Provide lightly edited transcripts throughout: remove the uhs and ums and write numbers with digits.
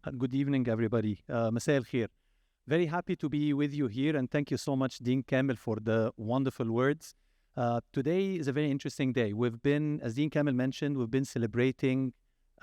Good evening, everybody. مساء الخير. Very happy to be with you here, and thank you so much, Dean Kamel, for the wonderful words. Today is a very interesting day. As Dean Kamel mentioned, we've been celebrating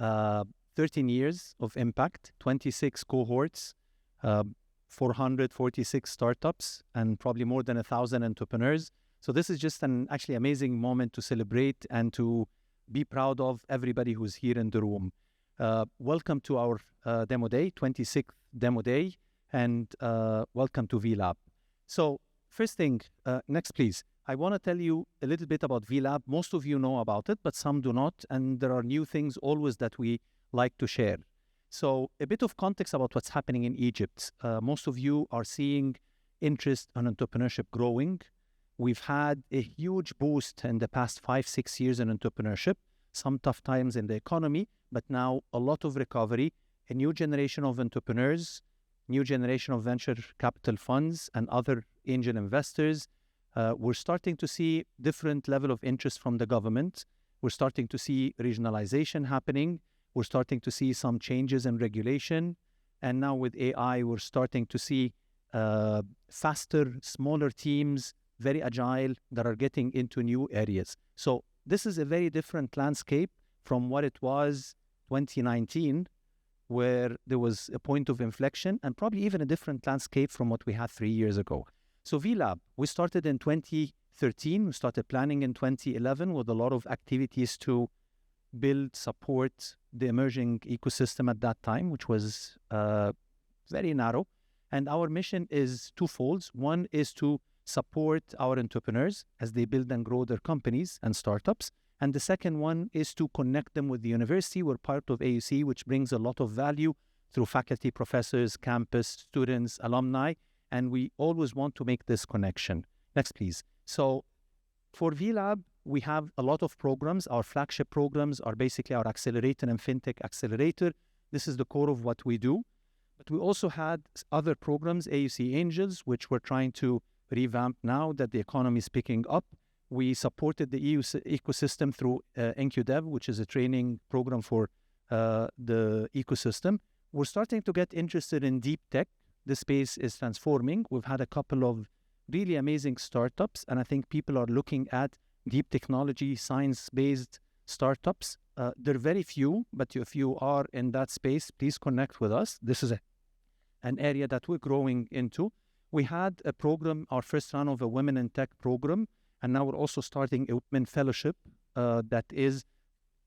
13 years of impact, 26 cohorts, 446 startups, and probably more than 1,000 entrepreneurs. So this is just an actually amazing moment to celebrate and to be proud of everybody who's here in the room. Welcome to our demo day, 26th demo day, and welcome to VLab. So first thing, next please. I want to tell you a little bit about VLab. Most of you know about it, but some do not, and there are new things always that we like to share. So a bit of context about what's happening in Egypt. Most of you are seeing interest in entrepreneurship growing. We've had a huge boost in the past 5-6 years in entrepreneurship, some tough times in the economy, but now a lot of recovery, a new generation of entrepreneurs, new generation of venture capital funds and other angel investors. We're starting to see different level of interest from the government. We're starting to see regionalization happening. We're starting to see some changes in regulation. And now with AI, we're starting to see faster, smaller teams, very agile, that are getting into new areas. So this is a very different landscape from what it was 2019, where there was a point of inflection, and probably even a different landscape from what we had 3 years ago. So VLab, we started in 2013. We started planning in 2011 with a lot of activities to build, support the emerging ecosystem at that time, which was very narrow. And our mission is twofold. One is to support our entrepreneurs as they build and grow their companies and startups. And the second one is to connect them with the university. We're part of AUC, which brings a lot of value through faculty, professors, campus, students, alumni, and we always want to make this connection. Next, please. So for VLab, we have a lot of programs. Our flagship programs are basically our accelerator and fintech accelerator. This is the core of what we do. But we also had other programs, AUC Angels, which we're trying to revamp now that the economy is picking up. We supported the EU ecosystem through IncuDev, which is a training program for the ecosystem. We're starting to get interested in deep tech. The space is transforming. We've had a couple of really amazing startups, and I think people are looking at deep technology, science-based startups. There are very few, but if you are in that space, please connect with us. This is an area that we're growing into. We had a program, our first round of a Women in Tech program, and now we're also starting a Women Fellowship that is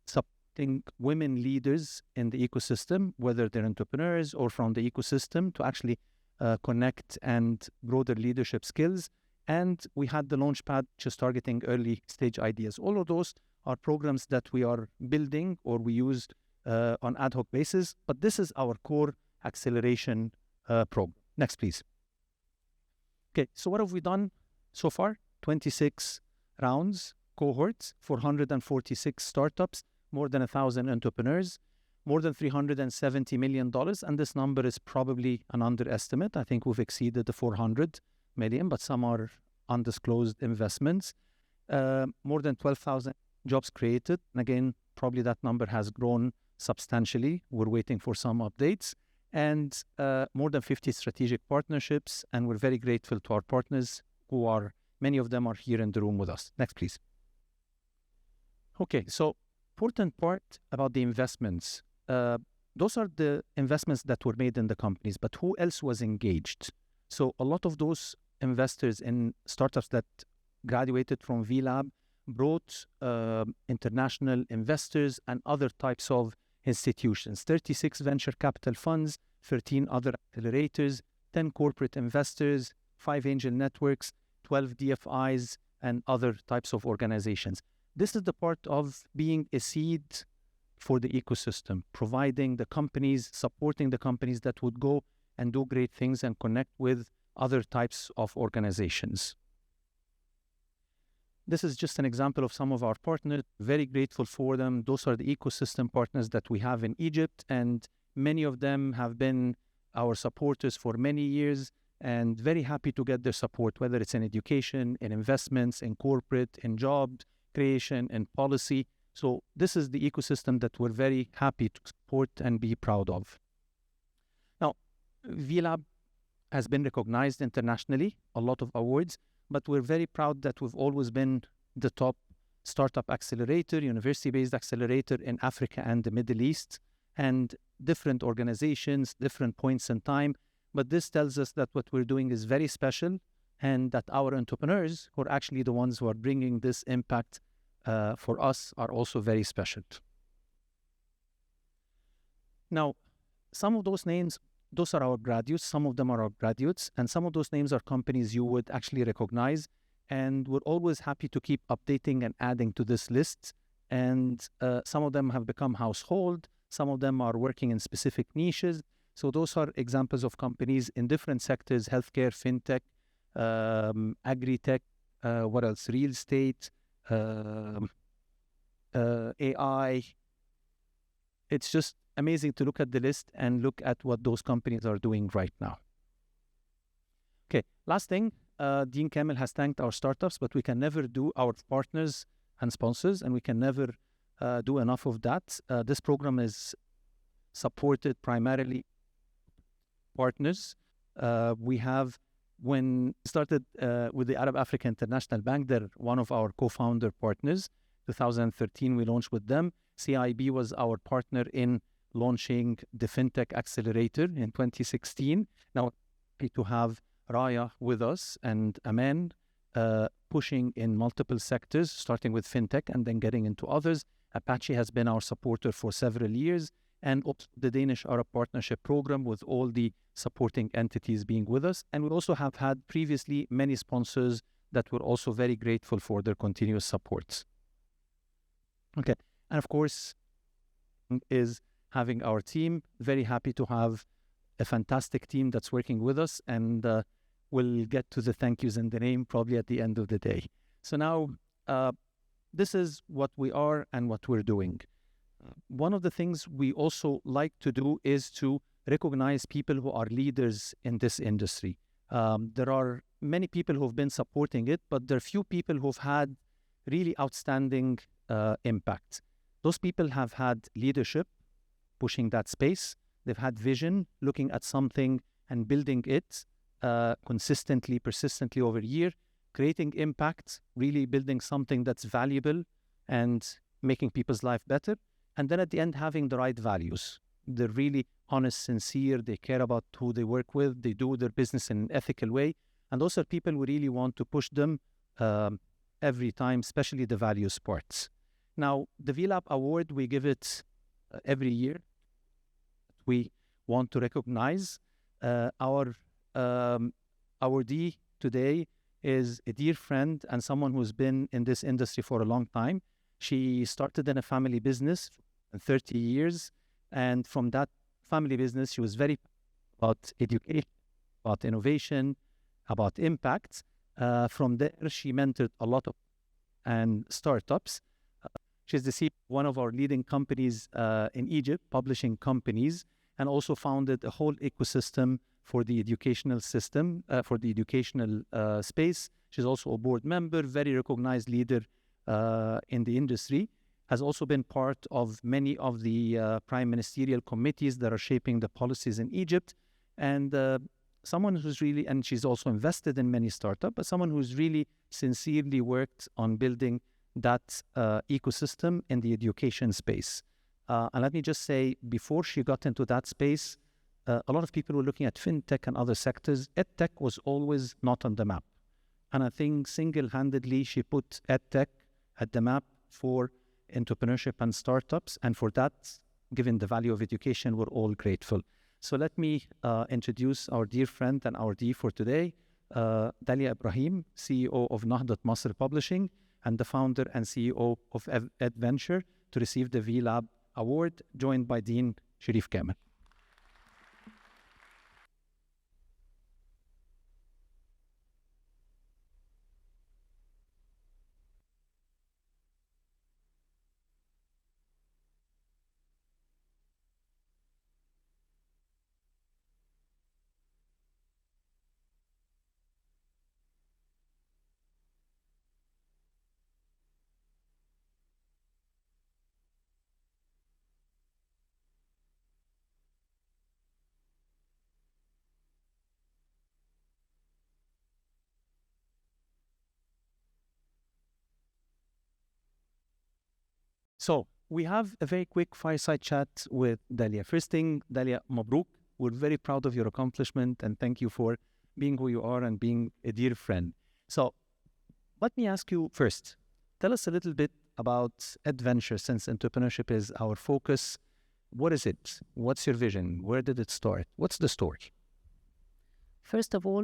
supporting women leaders in the ecosystem, whether they're entrepreneurs or from the ecosystem, to actually connect and grow their leadership skills. And we had the Launchpad, which is targeting early stage ideas. All of those are programs that we are building or we used on ad hoc basis, but this is our core acceleration program. Next, please. Okay, so what have we done so far? 26 rounds, cohorts, 446 startups, more than 1,000 entrepreneurs, more than $370 million. And this number is probably an underestimate. I think we've exceeded the 400 million, but some are undisclosed investments. More than 12,000 jobs created. And again, probably that number has grown substantially. We're waiting for some updates. And more than 50 strategic partnerships. And we're very grateful to our partners many of them are here in the room with us. Next, please. Okay, so important part about the investments. Those are the investments that were made in the companies, but who else was engaged? So a lot of those investors in startups that graduated from VLab brought international investors and other types of institutions, 36 venture capital funds, 13 other accelerators, 10 corporate investors, 5 angel networks, 12 DFIs, and other types of organizations. This is the part of being a seed for the ecosystem, providing the companies, supporting the companies that would go and do great things and connect with other types of organizations. This is just an example of some of our partners. Very grateful for them. Those are the ecosystem partners that we have in Egypt, and many of them have been our supporters for many years, and very happy to get their support, whether it's in education, in investments, in corporate, in job creation, in policy. So this is the ecosystem that we're very happy to support and be proud of. VLab has been recognized internationally, a lot of awards, but we're very proud that we've always been the top startup accelerator, university-based accelerator in Africa and the Middle East, and different organizations, different points in time. But this tells us that what we're doing is very special and that our entrepreneurs, who are actually the ones who are bringing this impact for us, are also very special. Now, some of those names, those are our graduates, some of them are our graduates, and some of those names are companies you would actually recognize. And we're always happy to keep updating and adding to this list. And some of them have become household, some of them are working in specific niches. So those are examples of companies in different sectors: healthcare, fintech, agri-tech, what else? Real estate, AI. It's just amazing to look at the list and look at what those companies are doing right now. Okay, last thing, Dean Kamel has thanked our startups, but we can never do our partners and sponsors, and we can never do enough of that. This program is supported primarily partners. We have, when started with the Arab Africa International Bank, they're one of our co-founder partners. 2013, we launched with them. CIB was our partner in launching the FinTech Accelerator in 2016. Now, happy to have Raya with us and Ayman pushing in multiple sectors, starting with FinTech and then getting into others. Apache has been our supporter for several years, and the Danish Arab Partnership Program with all the supporting entities being with us. And we also have had previously many sponsors that we're also very grateful for their continuous support. Okay, and of course, is having our team. Very happy to have a fantastic team that's working with us, and we'll get to the thank yous and the name probably at the end of the day. So now, this is what we are and what we're doing. One of the things we also like to do is to recognize people who are leaders in this industry. There are many people who've been supporting it, but there are few people who've had really outstanding impact. Those people have had leadership, pushing that space. They've had vision, looking at something and building it consistently, persistently over a year, creating impact, really building something that's valuable and making people's life better. And then at the end, having the right values. They're really honest, sincere, they care about who they work with, they do their business in an ethical way. And those are people we really want to push them every time, especially the values parts. Now, the VLab Award, we give it every year. We want to recognize our awardee today is a dear friend and someone who's been in this industry for a long time. She started in a family business for 30 years. And from that family business, she was very about education, about innovation, about impact. From there, she mentored a lot of and startups. She's the CEO of one of our leading companies in Egypt, publishing companies, and also founded a whole ecosystem for the educational system, for the educational space. She's also a board member, very recognized leader in the industry, has also been part of many of the prime ministerial committees that are shaping the policies in Egypt, and someone who's really, and she's also invested in many startups, but someone who's really sincerely worked on building that ecosystem in the education space. And let me just say, before she got into that space, a lot of people were looking at fintech and other sectors. EdTech was always not on the map. And I think single-handedly, she put EdTech at the map for entrepreneurship and startups. And for that, given the value of education, we're all grateful. So let me introduce our dear friend and our D for today, Dalia Ibrahim, CEO of Nahdat Masr Publishing, and the founder and CEO of EdVenture, to receive the VLab Award, joined by Dean Sharif Kamel. So we have a very quick fireside chat with Dalia. First thing, Dalia, Mabruk. We're very proud of your accomplishment and thank you for being who you are and being a dear friend. So let me ask you first, tell us a little bit about Adventure, since entrepreneurship is our focus. What is it? What's your vision? Where did it start? What's the story? First of all,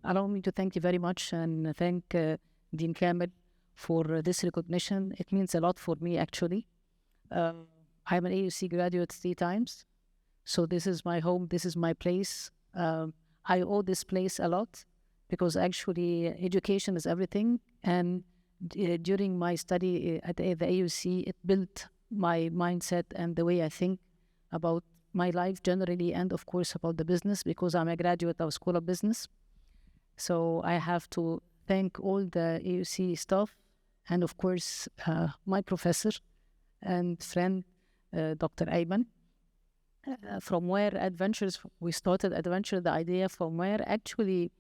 allow me to thank you very much and thank Dean Kamel for this recognition. It means a lot for me, actually. I'm an AUC graduate 3 times. So this is my home, this is my place. I owe this place a lot because actually education is everything. And during my study at the AUC, it built my mindset and the way I think about my life generally and of course about the business because I'm a graduate of School of Business. So I have to thank all the AUC staff and of course my professor and friend, Dr. Ayman. From where Adventures, we started Adventure, the idea from where actually,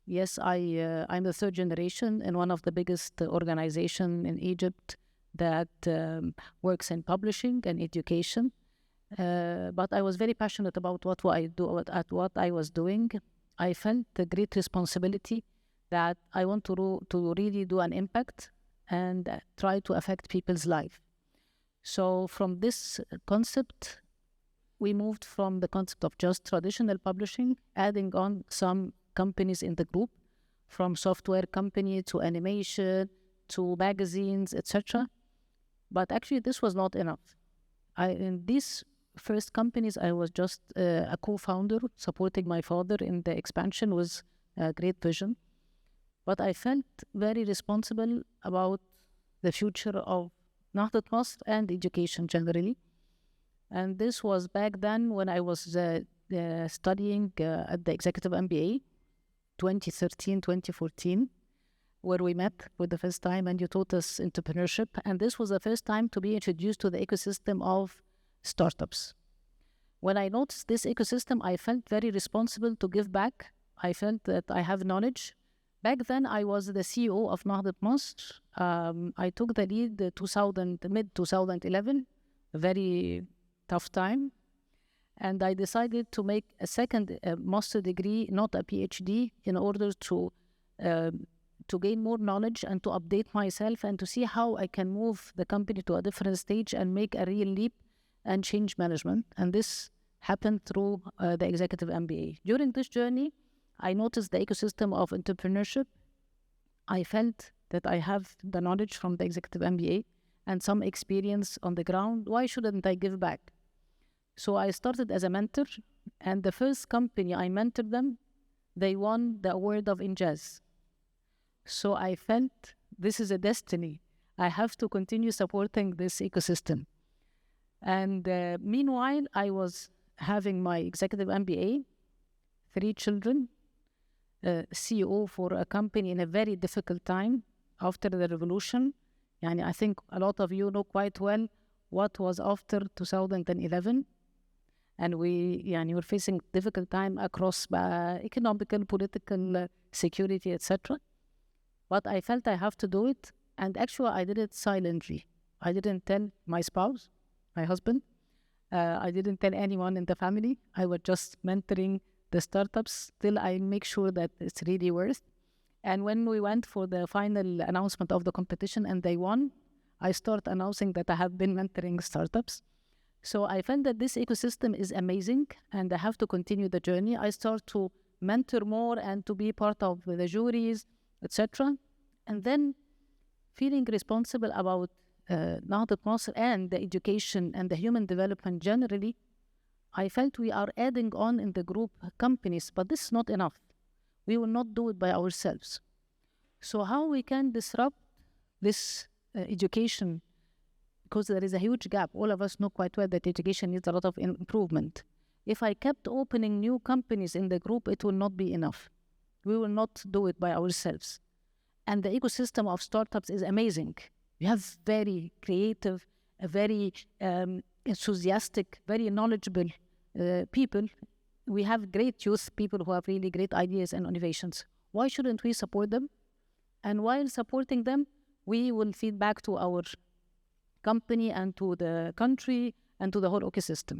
yes, I'm the 3rd generation in one of the biggest organizations in Egypt that works in publishing and education. But I was very passionate about what I was doing. I felt the great responsibility that I want to really do an impact and try to affect people's life. So from this concept, we moved from the concept of just traditional publishing, adding on some companies in the group, from software company to animation to magazines, etc. But actually, this was not enough. In these first companies, I was just a co-founder, supporting my father in the expansion with a great vision. But I felt very responsible about the future of Nahdat Masr and education generally. And this was back then when I was studying at the Executive MBA, 2013, 2014, where we met for the first time and you taught us entrepreneurship. And this was the first time to be introduced to the ecosystem of startups. When I noticed this ecosystem, I felt very responsible to give back. I felt that I have knowledge. Back then, I was the CEO of Nahdat Masr. I took the lead mid-2011, a very tough time. And I decided to make a second master degree, not a PhD, in order to gain more knowledge and to update myself and to see how I can move the company to a different stage and make a real leap and change management. And this happened through the Executive MBA. During this journey, I noticed the ecosystem of entrepreneurship. I felt that I have the knowledge from the Executive MBA and some experience on the ground. Why shouldn't I give back? So I started as a mentor, and the first company I mentored them, they won the award of Injaz. So I felt this is a destiny. I have to continue supporting this ecosystem. And meanwhile, I was having my Executive MBA, 3 children, CEO for a company in a very difficult time after the revolution. And I think a lot of you know quite well what was after 2011. And we were facing difficult time across economical, political, security, etc. But I felt I have to do it. And actually, I did it silently. I didn't tell my spouse, my husband. I didn't tell anyone in the family. I was just mentoring the startups till I make sure that it's really worth. And when we went for the final announcement of the competition and they won, I started announcing that I have been mentoring startups. So I felt that this ecosystem is amazing and I have to continue the journey. I start to mentor more and to be part of the juries, etc. And then feeling responsible about Nahdat Masr and the education and the human development generally, I felt we are adding on in the group companies, but this is not enough. We will not do it by ourselves. So how we can disrupt this education, because there is a huge gap. All of us know quite well that education needs a lot of improvement. If I kept opening new companies in the group, it will not be enough. We will not do it by ourselves. And the ecosystem of startups is amazing. We have very creative, very enthusiastic, very knowledgeable people. We have great youth people who have really great ideas and innovations. Why shouldn't we support them? And while supporting them, we will feed back to our company and to the country and to the whole ecosystem.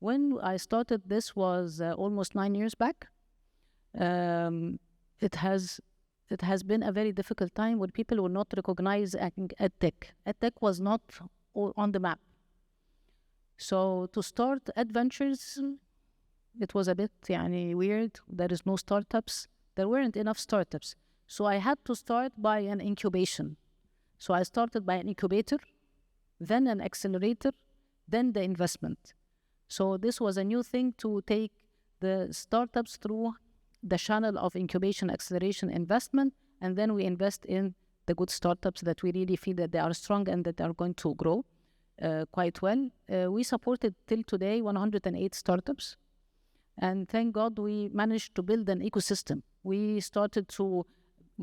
When I started, this was almost 9 years back. It has been a very difficult time where people will not recognize edtech. Edtech was not on the map. So to start adventures, it was a bit weird. There is no startups. There weren't enough startups. So I had to start by an incubation. So I started by an incubator, then an accelerator, then the investment. So this was a new thing, to take the startups through the channel of incubation, acceleration, investment, and then we invest in the good startups that we really feel that they are strong and that are going to grow quite well. We supported till today 108 startups. And thank God we managed to build an ecosystem. We started to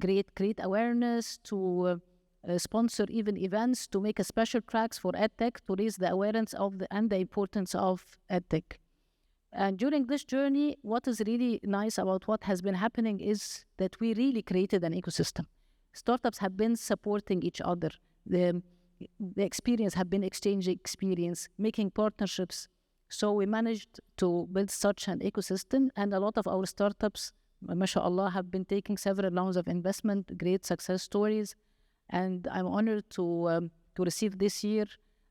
create awareness, to sponsor even events, to make a special tracks for EdTech, to raise the awareness of and the importance of EdTech. And during this journey, what is really nice about what has been happening is that we really created an ecosystem. Startups have been supporting each other. The experience have been exchanging experience, making partnerships. So we managed to build such an ecosystem, and a lot of our startups, mashallah, have been taking several rounds of investment, great success stories. And I'm honored to receive this year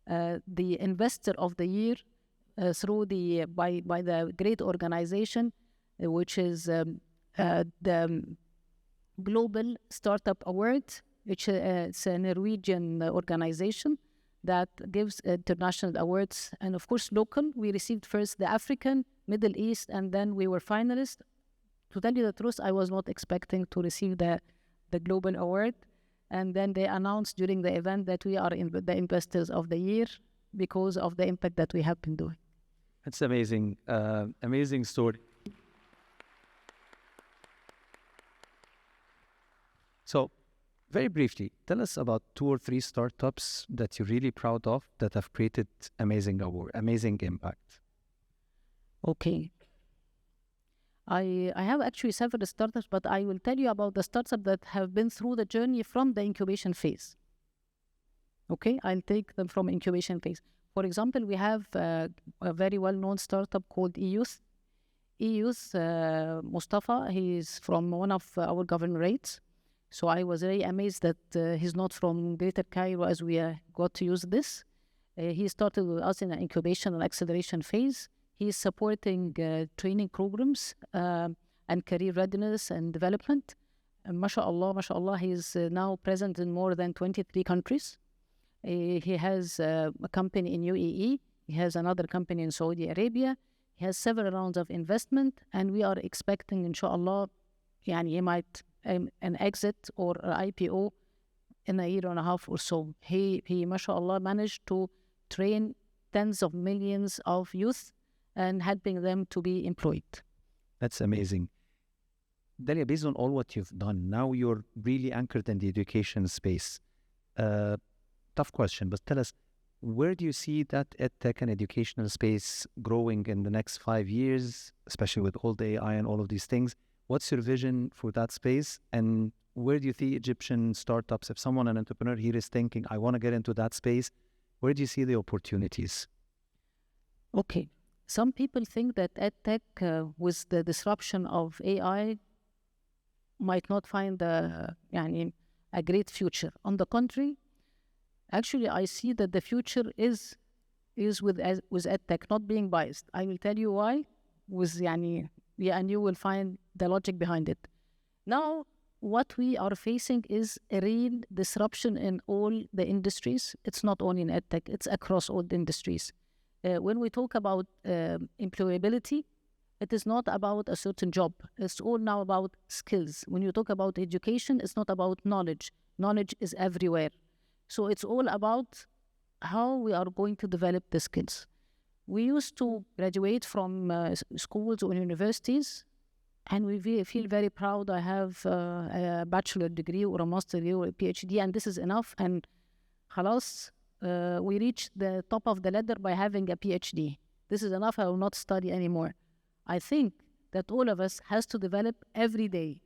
the Investor of the Year through by the great organization, which is the Global Startup Award, which it's a Norwegian organization that gives international awards, and of course local. We received first the African, Middle East, and then we were finalists. To tell you the truth, I was not expecting to receive the global award, and then they announced during the event that we are the Investors of the Year because of the impact that we have been doing. It's amazing, amazing story. So, very briefly, tell us about 2 or 3 startups that you're really proud of that have created amazing impact. Okay. I have actually several startups, but I will tell you about the startups that have been through the journey from the incubation phase. Okay, I'll take them from incubation phase. For example, we have a very well-known startup called eYouth. eYouth, Mustafa, he's from one of our governorates. So I was very amazed that he's not from Greater Cairo, as we got to use this. He started with us in an incubation and acceleration phase. He's supporting training programs and career readiness and development. And mashallah, he's now present in more than 23 countries. He has a company in UAE. He has another company in Saudi Arabia. He has several rounds of investment, and we are expecting, inshallah, he might an exit or an IPO in a year and a half or so. He mashallah, managed to train tens of millions of youth and helping them to be employed. That's amazing. Dalia, based on all what you've done, now you're really anchored in the education space. Tough question, but tell us, where do you see that edtech and educational space growing in the next 5 years, especially with all the AI and all of these things? What's your vision for that space? And where do you see Egyptian startups, if someone, an entrepreneur here is thinking, I want to get into that space, where do you see the opportunities? Okay. Some people think that edtech, with the disruption of AI, might not find a great future. On the contrary, actually, I see that the future is with edtech, not being biased. I will tell you why, and you will find the logic behind it. Now, what we are facing is a real disruption in all the industries. It's not only in edtech, it's across all the industries. When we talk about employability, it is not about a certain job. It's all now about skills. When you talk about education, it's not about knowledge. Knowledge is everywhere. So it's all about how we are going to develop the skills. We used to graduate from schools or universities, and we feel very proud. I have a bachelor degree or a master degree or a PhD, and this is enough. And khalas, we reached the top of the ladder by having a PhD. This is enough. I will not study anymore. I think that all of us has to develop every day.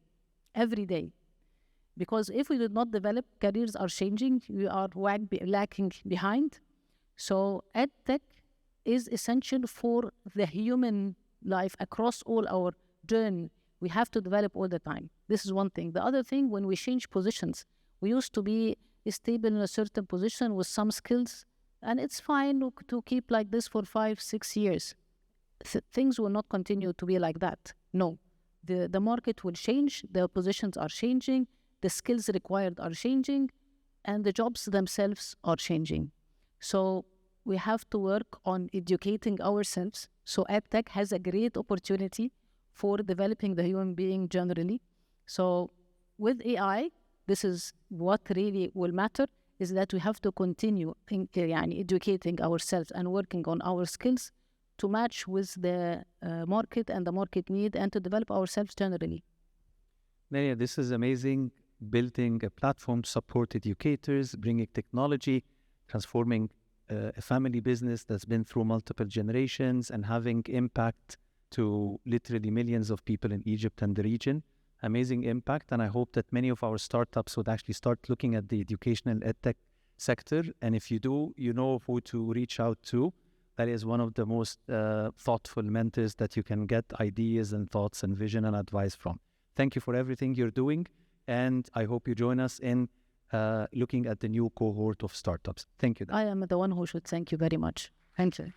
Because if we do not develop, careers are changing, we are lacking behind. So edtech is essential for the human life across all our journey. We have to develop all the time. This is one thing. The other thing, when we change positions, we used to be stable in a certain position with some skills, and it's fine to keep like this for 5-6 years. Things will not continue to be like that. No, the market will change, the positions are changing, the skills required are changing, and the jobs themselves are changing. So we have to work on educating ourselves. So EdTech has a great opportunity for developing the human being generally. So with AI, this is what really will matter, is that we have to continue educating ourselves and working on our skills to match with the market and the market need, and to develop ourselves generally. Dalia, this is amazing. Building a platform to support educators, bringing technology, transforming a family business that's been through multiple generations and having impact to literally millions of people in Egypt and the region. Amazing impact. And I hope that many of our startups would actually start looking at the educational edtech sector. And if you do, you know who to reach out to. That is one of the most thoughtful mentors that you can get ideas and thoughts and vision and advice from. Thank you for everything you're doing. And I hope you join us in looking at the new cohort of startups. Thank you. I am the one who should thank you very much. Thank you.